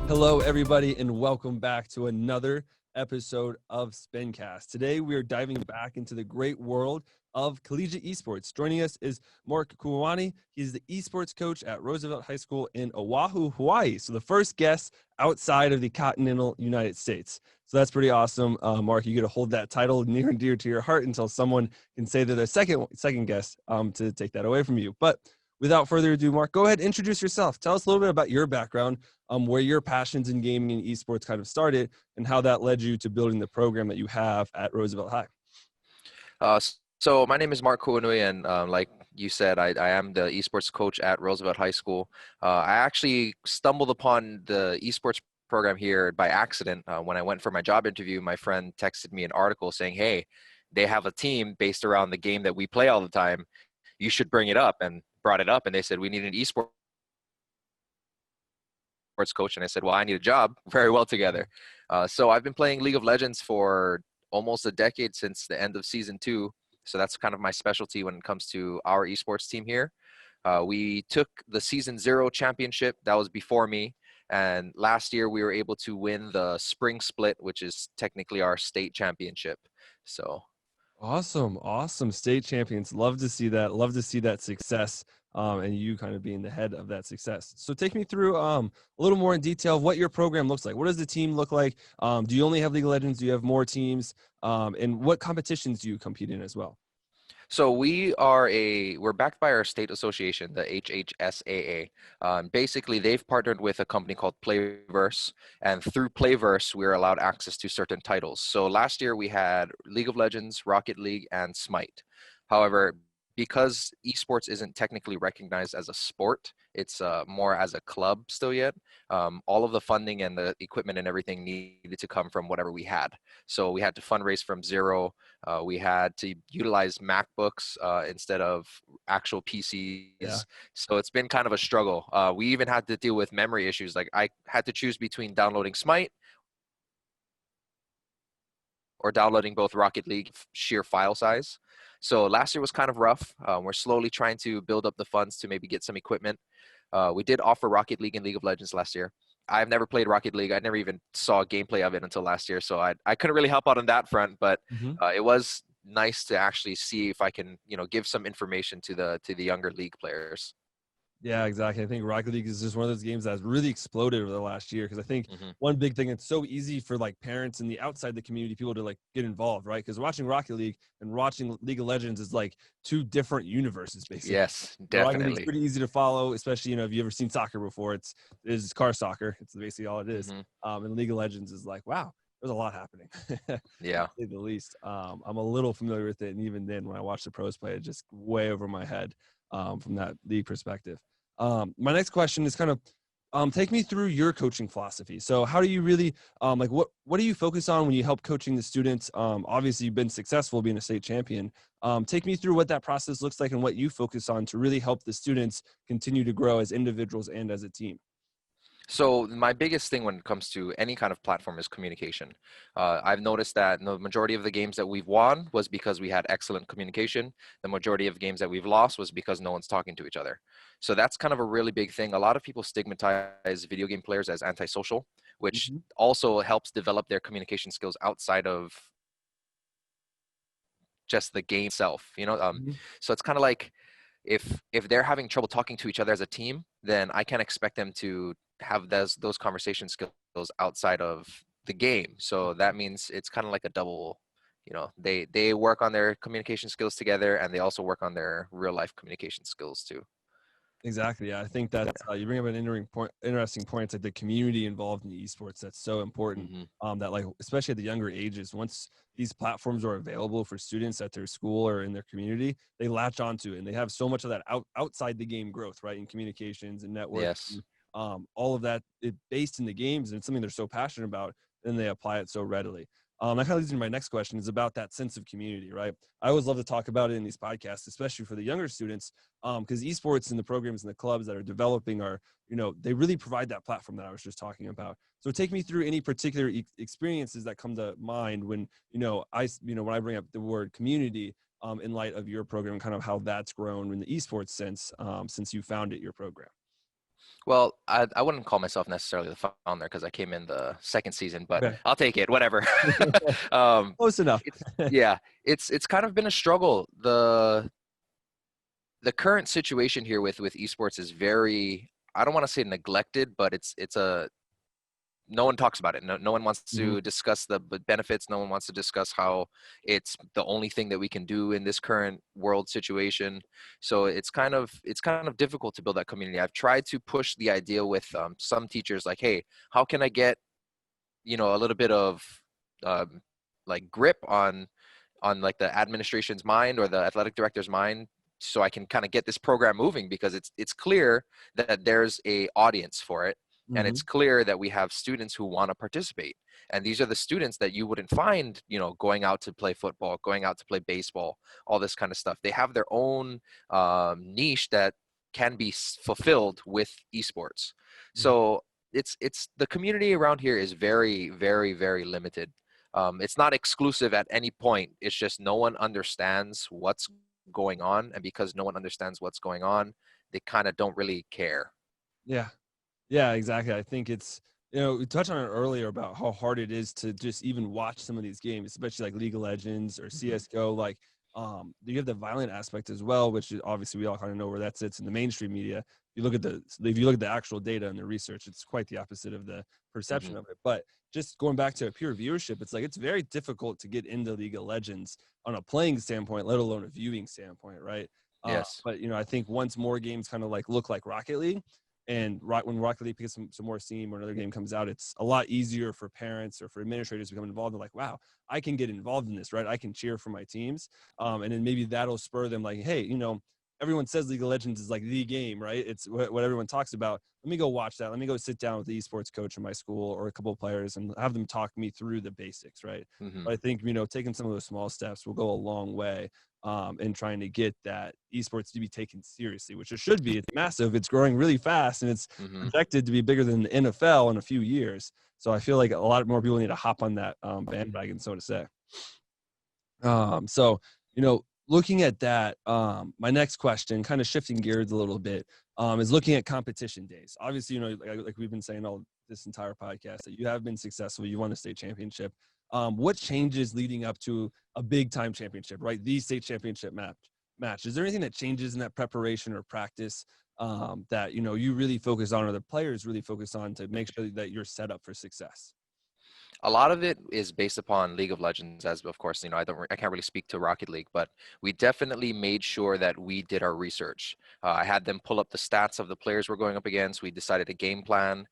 Hello, everybody, and welcome back to another episode of Spincast. Today, we are diving back into the great world of collegiate esports. Joining us is Mark KAUANUI. He's the esports coach at Roosevelt High School in Oahu, Hawaii. So the first guest outside of the continental United States. So that's pretty awesome. Mark, you get to hold that title near and dear to your heart until someone can say they're the second guest to take that away from you. But without further ado, Mark, go ahead, introduce yourself. Tell us a little bit about your background, where your passions in gaming and esports kind of started, and how that led you to building the program that you have at Roosevelt High. So my name is Mark KAUANUI, and like you said, I am the esports coach at Roosevelt High School. I actually stumbled upon the esports program here by accident. When I went for my job interview, my friend texted me an article saying, hey, they have a team based around the game that we play all the time. You should bring it up, and brought it up, and they said, we need an esports coach. And I said, well, I need a job. Very well together. So I've been playing League of Legends for almost a decade, since the end of season 2. So that's kind of my specialty when it comes to our esports team here. We took the season 0 championship. That was before me. And last year we were able to win the spring split, which is technically our state championship. So Awesome. State champions. Love to see that. Love to see that success, and you kind of being the head of that success. So take me through a little more in detail of what your program looks like. What does the team look like? Do you only have League of Legends? Do you have more teams? And what competitions do you compete in as well? So we're backed by our state association, the HHSAA. Basically, they've partnered with a company called Playverse, and through Playverse, we're allowed access to certain titles. So last year we had League of Legends, Rocket League, and Smite. However, because esports isn't technically recognized as a sport, it's more as a club still yet. All of the funding and the equipment and everything needed to come from whatever we had. So we had to fundraise from zero. We had to utilize MacBooks instead of actual PCs. Yeah. So it's been kind of a struggle. We even had to deal with memory issues. Like I had to choose between downloading Smite or downloading both Rocket League sheer file size. So last year was kind of rough. We're slowly trying to build up the funds to maybe get some equipment. We did offer Rocket League and League of Legends last year. I've never played Rocket League. I never even saw gameplay of it until last year. So I couldn't really help out on that front, but it was nice to actually see if I can, give some information to the younger league players. Yeah, exactly. I think Rocket League is just one of those games that has really exploded over the last year, because I think one big thing, it's so easy for like parents and the outside the community people to like get involved, right? Because watching Rocket League and watching League of Legends is like two different universes, basically. Yes, Rocket League's definitely. pretty easy to follow, especially if you've ever seen soccer before. It's car soccer. It's basically all it is. And League of Legends is like, wow, there's a lot happening. Yeah, to say the least. I'm a little familiar with it, and even then, when I watch the pros play, it's just way over my head from that league perspective. My next question is kind of take me through your coaching philosophy. So how do you really what do you focus on when you help coaching the students? Obviously, you've been successful being a state champion. Take me through what that process looks like and what you focus on to really help the students continue to grow as individuals and as a team. So my biggest thing when it comes to any kind of platform is communication. I've noticed that the majority of the games that we've won was because we had excellent communication. The majority of games that we've lost was because no one's talking to each other. So that's kind of a really big thing. A lot of people stigmatize video game players as antisocial, which also helps develop their communication skills outside of just the game itself. So it's kind of like, if they're having trouble talking to each other as a team, then I can't expect them to have those conversation skills outside of the game. So that means it's kind of like a double, they work on their communication skills together, and they also work on their real life communication skills too. Exactly. Yeah, I think that's you bring up an interesting point. It's like the community involved in the esports that's so important. That like especially at the younger ages, once these platforms are available for students at their school or in their community, they latch onto it, and they have so much of that outside the game growth, right? In communications and network, Yes. all of that based in the games, and it's something they're so passionate about, and they apply it so readily. That kind of leads me to my next question, is about that sense of community, right? I always love to talk about it in these podcasts, especially for the younger students, because esports and the programs and the clubs that are developing are, they really provide that platform that I was just talking about. So take me through any particular experiences that come to mind when, when I bring up the word community in light of your program, kind of how that's grown in the esports sense since you founded your program. Well, I wouldn't call myself necessarily the founder because I came in the second season, but Okay. I'll take it, whatever. um, Close enough. yeah, it's kind of been a struggle. The current situation here with esports is very, I don't want to say neglected, but it's a, no one talks about it. No one wants Mhm. to discuss the benefits. No one wants to discuss how it's the only thing that we can do in this current world situation. So it's kind of difficult to build that community. I've tried to push the idea with some teachers, like, hey, how can I get, a little bit of um, like grip on like the administration's mind or the athletic director's mind, so I can kind of get this program moving, because it's clear that there's a audience for it, and Mhm. it's clear that we have students who want to participate, and these are the students that you wouldn't find, going out to play football, going out to play baseball, all this kind of stuff. They have their own niche that can be fulfilled with esports. Mhm. So it's the community around here is very, very, very limited. It's not exclusive at any point. It's just no one understands what's going on, and because no one understands what's going on, they kind of don't really care. Yeah. Yeah, exactly. I think it's, we touched on it earlier about how hard it is to just even watch some of these games, especially like League of Legends or Hmm. CS:GO. Like, you have the violent aspect as well, which is obviously we all kind of know where that sits in the mainstream media. If you look at the actual data and the research, it's quite the opposite of the Hmm. perception of it. But just going back to a pure viewership, it's like it's very difficult to get into League of Legends on a playing standpoint, let alone a viewing standpoint, right? Yes. But I think once more games kind of like look like Rocket League, and when Rocket League gets some more steam or another game comes out, it's a lot easier for parents or for administrators to become involved. They're like, wow, I can get involved in this, right? I can cheer for my teams. And then maybe that'll spur them like, hey, everyone says League of Legends is like the game, right? It's what everyone talks about. Let me go watch that. Let me go sit down with the esports coach in my school or a couple of players and have them talk me through the basics, right? Hmm. But I think, taking some of those small steps will go a long way in trying to get that esports to be taken seriously, which it should be. It's massive. It's growing really fast, and it's Hmm. projected to be bigger than the NFL in a few years. So I feel like a lot more people need to hop on that bandwagon, so to say. So, looking at that, my next question, kind of shifting gears a little bit, is looking at competition days. Obviously, like we've been saying all this entire podcast, that you have been successful. You won a state championship. What changes leading up to a big time championship, right? The state championship match. Is there anything that changes in that preparation or practice that you really focus on, or the players really focus on, to make sure that you're set up for success? A lot of it is based upon League of Legends, as of course, I can't really speak to Rocket League, but we definitely made sure that we did our research. I had them pull up the stats of the players we're going up against. We decided a game plan.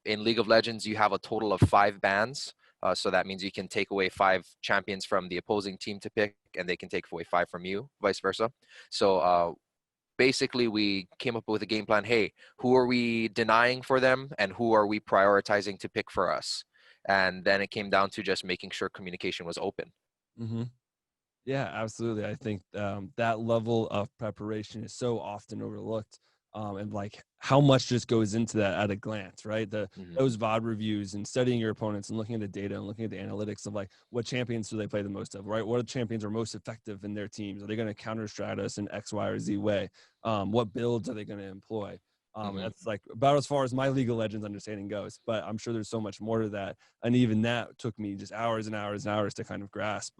In League of Legends, you have a total of 5 bans. So that means you can take away 5 champions from the opposing team to pick, and they can take away 5 from you, vice versa. So basically, we came up with a game plan. Hey, who are we denying for them, and who are we prioritizing to pick for us? And then it came down to just making sure communication was open. Mm-hmm. Yeah, absolutely. I think that level of preparation is so often overlooked, and like how much just goes into that at a glance, right? Hmm. Those VOD reviews and studying your opponents and looking at the data and looking at the analytics of like what champions do they play the most of, right? What champions are most effective in their teams? Are they going to counter strat us in X, Y, or Z way? What builds are they going to employ? Hmm. That's like about as far as my League of Legends understanding goes, but I'm sure there's so much more to that. And even that took me just hours and hours and hours to kind of grasp.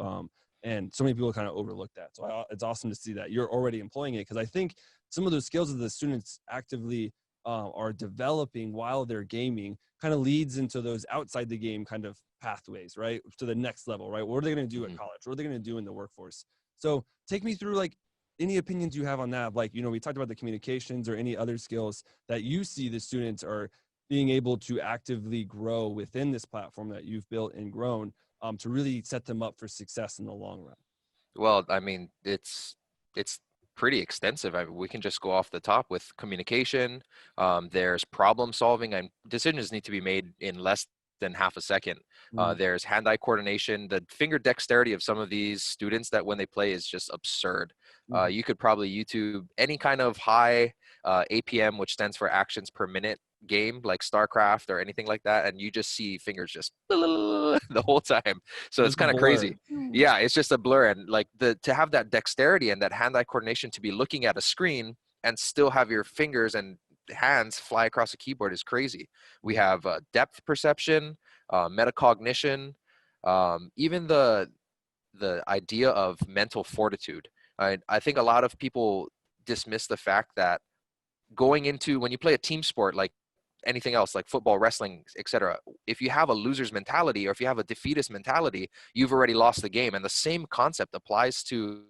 And so many people kind of overlook that. So it's awesome to see that you're already employing it, because I think some of those skills that the students actively are developing while they're gaming kind of leads into those outside the game kind of pathways, right, to the next level, right? What are they going to do at Hmm. college? What are they going to do in the workforce? So take me through like any opinions you have on that. Like, we talked about the communications or any other skills that you see the students are being able to actively grow within this platform that you've built and grown, to really set them up for success in the long run. Well, I mean, it's pretty extensive. We can just go off the top with communication. There's problem solving, and decisions need to be made in less than half a second. Mm-hmm. There's hand-eye coordination. The finger dexterity of some of these students that when they play is just absurd. You could probably YouTube any kind of high APM, which stands for actions per minute game, like StarCraft or anything like that, and you just see fingers just the whole time. So it's Just a kind of blur. crazy. Yeah, it's just a blur, and like to have that dexterity and that hand-eye coordination to be looking at a screen and still have your fingers and hands fly across a keyboard is crazy. We have depth perception, metacognition, even the idea of mental fortitude. I think a lot of people dismiss the fact that going into when you play a team sport like anything else like football, wrestling, etc., if you have a loser's mentality or if you have a defeatist mentality, you've already lost the game. And the same concept applies to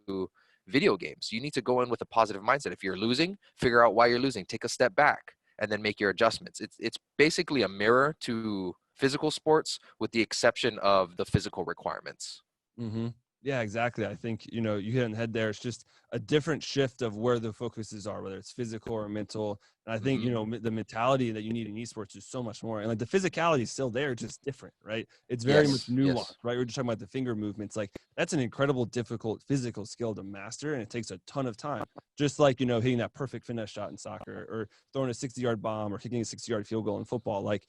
video games. You need to go in with a positive mindset. If you're losing, figure out why you're losing, take a step back, and then make your adjustments. It's basically a mirror to physical sports with the exception of the physical requirements. Mm-hmm. Yeah, exactly. I think, you hit it on the head there. It's just a different shift of where the focuses are, whether it's physical or mental. And I think, the mentality that you need in esports is so much more. And like the physicality is still there, just different, right? It's very much nuanced, right? We're just talking about the finger movements. Like that's an incredible, difficult physical skill to master. And it takes a ton of time. Just like, hitting that perfect finesse shot in soccer or throwing a 60-yard bomb or kicking a 60-yard field goal in football. Like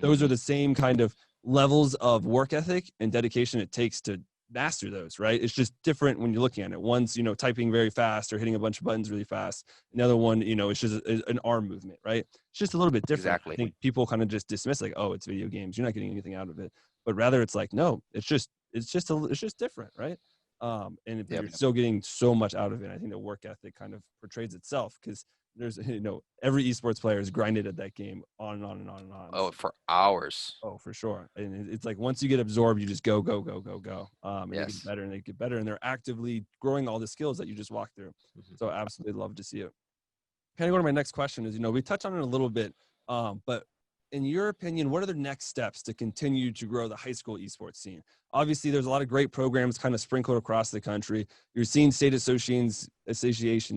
those are the same kind of levels of work ethic and dedication it takes to master those, right? It's just different when you're looking at it. One's, typing very fast or hitting a bunch of buttons really fast. Another one, it's just an arm movement, right? It's just a little bit different. Exactly. I think people kind of just dismiss like, oh, it's video games. You're not getting anything out of it. But rather it's like, no, it's just different, right? And you're still getting so much out of it. I think the work ethic kind of portrays itself because there's, every esports player is grinded at that game on and on and on and on. Oh, for hours. Oh, for sure. And it's like once you get absorbed, you just go. And they get better and they get better. And they're actively growing all the skills that you just walked through. So I absolutely love to see it. Kind of go to my next question is, we touched on it a little bit, but in your opinion, what are the next steps to continue to grow the high school esports scene? Obviously, there's a lot of great programs kind of sprinkled across the country. You're seeing state associations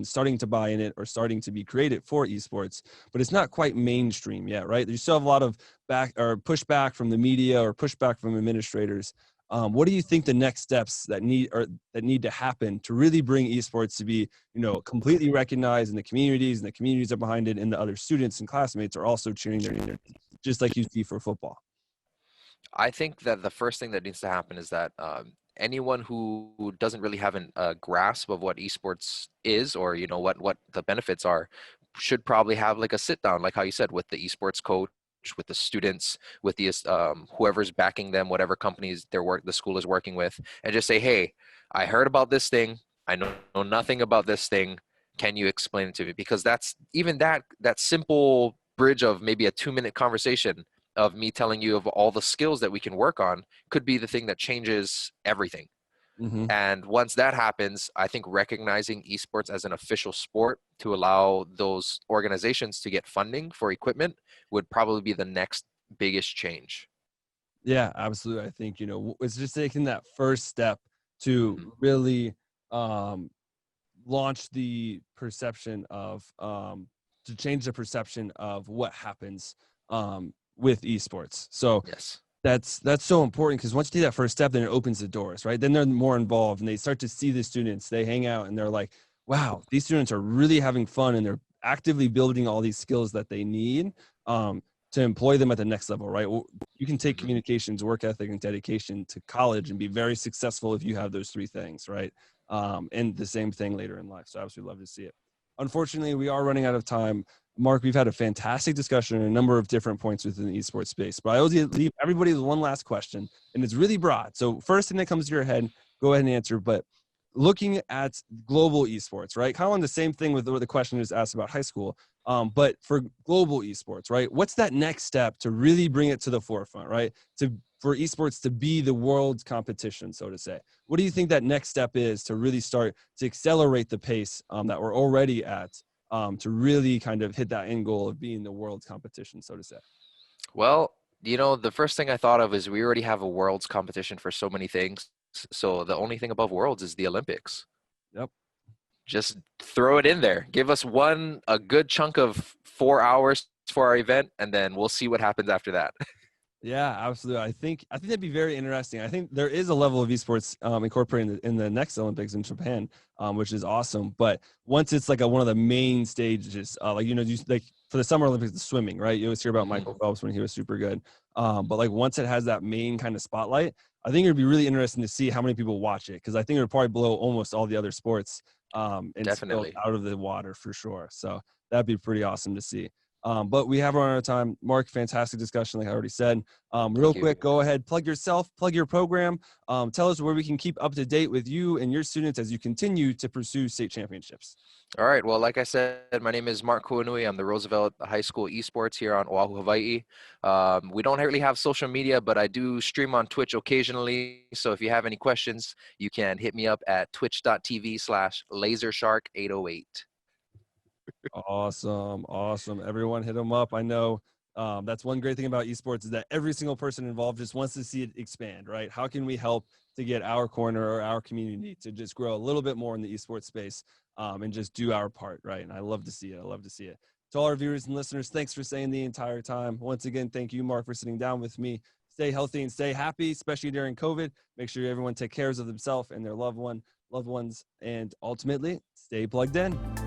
starting to buy in it or starting to be created for esports, but it's not quite mainstream yet, right? You still have a lot of pushback from the media or pushback from administrators. What do you think the next steps that need to happen to really bring esports to be, completely recognized in the communities, and the communities are behind it, and the other students and classmates are also cheering their just like you see for football? I think that the first thing that needs to happen is that anyone who doesn't really have a grasp of what esports is or what the benefits are should probably have like a sit down, like how you said, with the esports coach, with the students, with the whoever's backing them, whatever companies the school is working with, and just say, hey, I heard about this thing, I know nothing about this thing, can you explain it to me? Because that's even that simple bridge of maybe a 2-minute conversation of me telling you of all the skills that we can work on could be the thing that changes everything. And once that happens, I think recognizing esports as an official sport to allow those organizations to get funding for equipment would probably be the next biggest change. Yeah, absolutely. I think, it's just taking that first step to really launch the perception of, to change the perception of what happens with esports. So that's so important because once you do that first step, then it opens the doors, right? Then they're more involved and they start to see the students. They hang out and they're like, wow, these students are really having fun and they're actively building all these skills that they need to employ them at the next level, right? Well, you can take communications, work ethic, and dedication to college and be very successful if you have those three things, right? And the same thing later in life. So I absolutely love to see it. Unfortunately, we are running out of time. Mark, we've had a fantastic discussion on a number of different points within the esports space, but I always leave everybody with one last question, and it's really broad. So first thing that comes to your head, go ahead and answer, but looking at global esports, right? Kind of on the same thing with what the question is asked about high school, but for global esports, right? What's that next step to really bring it to the forefront, right? For esports to be the world's competition, so to say. What do you think that next step is to really start to accelerate the pace that we're already at to really kind of hit that end goal of being the world's competition, so to say? Well, the first thing I thought of is we already have a world's competition for so many things. So the only thing above worlds is the Olympics. Yep. Just throw it in there. Give us a good chunk of 4 hours for our event, and then we'll see what happens after that. Yeah, absolutely. I think that'd be very interesting. I think there is a level of esports incorporated in the next Olympics in Japan, which is awesome. But once it's like one of the main stages, like for the Summer Olympics, the swimming, right? You always hear about Michael Phelps when he was super good. But like once it has that main kind of spotlight, I think it'd be really interesting to see how many people watch it because I think it would probably blow almost all the other sports and Definitely out of the water for sure. So that'd be pretty awesome to see. But we have run out of time. Mark, fantastic discussion, like I already said. Real Thank you. quick, go ahead, plug yourself, plug your program. Tell us where we can keep up to date with you and your students as you continue to pursue state championships. All right. Well, like I said, my name is Mark KAUANUI. I'm the Roosevelt High School Esports here on Oahu, Hawaii. We don't really have social media, but I do stream on Twitch occasionally. So if you have any questions, you can hit me up at twitch.tv/lasershark808. Awesome. Everyone hit them up. I know that's one great thing about esports is that every single person involved just wants to see it expand, right? How can we help to get our corner or our community to just grow a little bit more in the esports space and just do our part, right? And I love to see it. To all our viewers and listeners, thanks for staying the entire time. Once again, thank you, Mark, for sitting down with me. Stay healthy and stay happy, especially during COVID. Make sure everyone take care of themselves and their loved ones, and ultimately, stay plugged in.